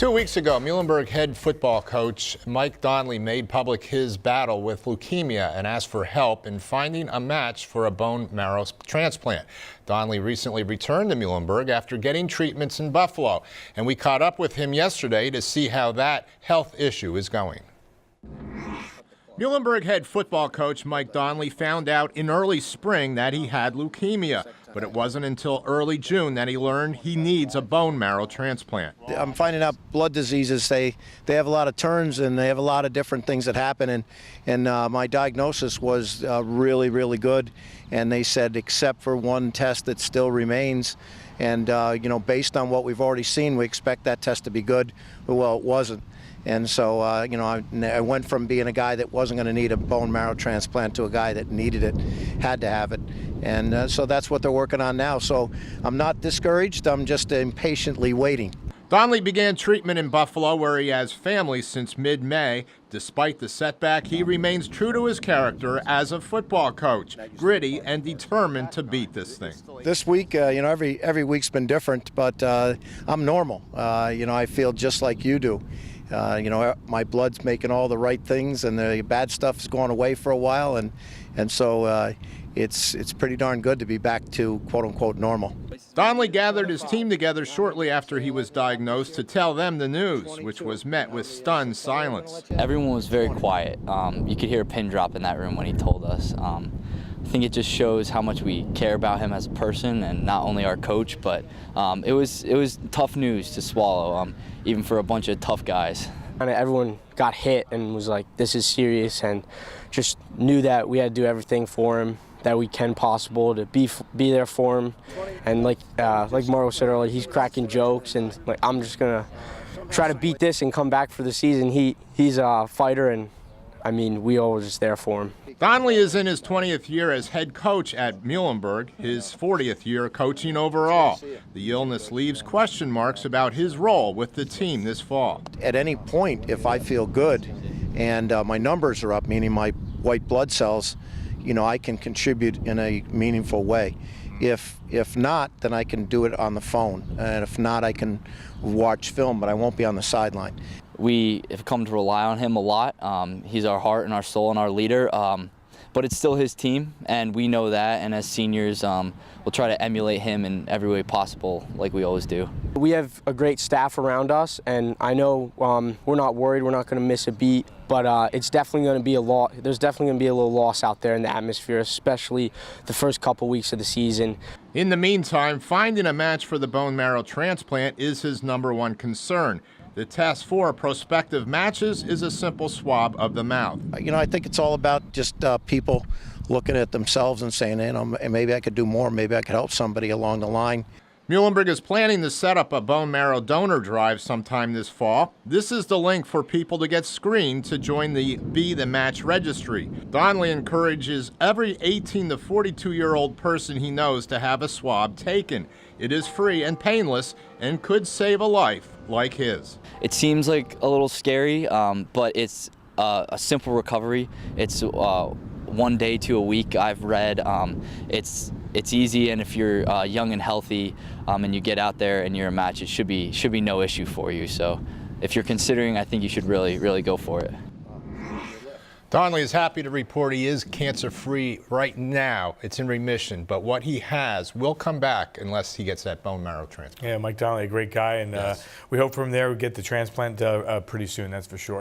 2 weeks ago, Muhlenberg head football coach Mike Donnelly made public his battle with leukemia and asked for help in finding a match for a bone marrow transplant. Donnelly recently returned to Muhlenberg after getting treatments in Buffalo, and we caught up with him yesterday to see how that health issue is going. Muhlenberg head football coach Mike Donnelly found out in early spring that he had leukemia, but it wasn't until early June that he learned he needs a bone marrow transplant. I'm finding out blood diseases, they have a lot of turns and they have a lot of different things that happen, and my diagnosis was really good, and they said except for one test that still remains, and based on what we've already seen, we expect that test to be good. Well, it wasn't. And so, I went from being a guy that wasn't going to need a bone marrow transplant to a guy that needed it, had to have it. And so that's what they're working on now. So I'm not discouraged, I'm just impatiently waiting. Donnelly began treatment in Buffalo, where he has family since mid-May. Despite the setback, he remains true to his character as a football coach, gritty and determined to beat this thing. This week, every week's been different, but I'm normal. I feel just like you do. My blood's making all the right things, and the bad stuff is going away for a while, and so it's pretty darn good to be back to quote-unquote normal. Donnelly gathered his team together shortly after he was diagnosed to tell them the news, which was met with stunned silence. Everyone was very quiet. You could hear a pin drop in that room when he told us. I think it just shows how much we care about him as a person, and not only our coach, but it was tough news to swallow, even for a bunch of tough guys. And everyone got hit and was like, this is serious, and just knew that we had to do everything for him that we can possible to be there for him. And like Marco said earlier, he's cracking jokes, and like, I'm just gonna try to beat this and come back for the season. He's a fighter, and I mean, we all were just there for him. Donnelly is in his 20th year as head coach at Muhlenberg, his 40th year coaching overall. The illness leaves question marks about his role with the team this fall. At any point, if I feel good and my numbers are up, meaning my white blood cells, I can contribute in a meaningful way. If not, then I can do it on the phone, and if not, I can watch film, but I won't be on the sideline. We have come to rely on him a lot. He's our heart and our soul and our leader, but it's still his team, and we know that, and as seniors, we'll try to emulate him in every way possible, like we always do. We have a great staff around us, and I know we're not worried, we're not going to miss a beat, but it's definitely going to be there's definitely going to be a little loss out there in the atmosphere, especially the first couple weeks of the season. In the meantime, finding a match for the bone marrow transplant is his #1 concern. The test for prospective matches is a simple swab of the mouth. I think it's all about just people looking at themselves and saying, maybe I could do more, maybe I could help somebody along the line. Muhlenberg is planning to set up a bone marrow donor drive sometime this fall. This is the link for people to get screened to join the Be the Match registry. Donnelly encourages every 18 to 42-year-old person he knows to have a swab taken. It is free and painless and could save a life like his. It seems like a little scary, but it's a simple recovery. It's 1 day to a week, I've read. It's easy, and if you're young and healthy and you get out there and you're a match, it should be no issue for you. So if you're considering, I think you should really go for it. Donnelly is happy to report he is cancer-free right now. It's in remission, but what he has will come back unless he gets that bone marrow transplant. Yeah, Mike Donnelly, a great guy, and yes. We hope from there we get the transplant pretty soon, that's for sure.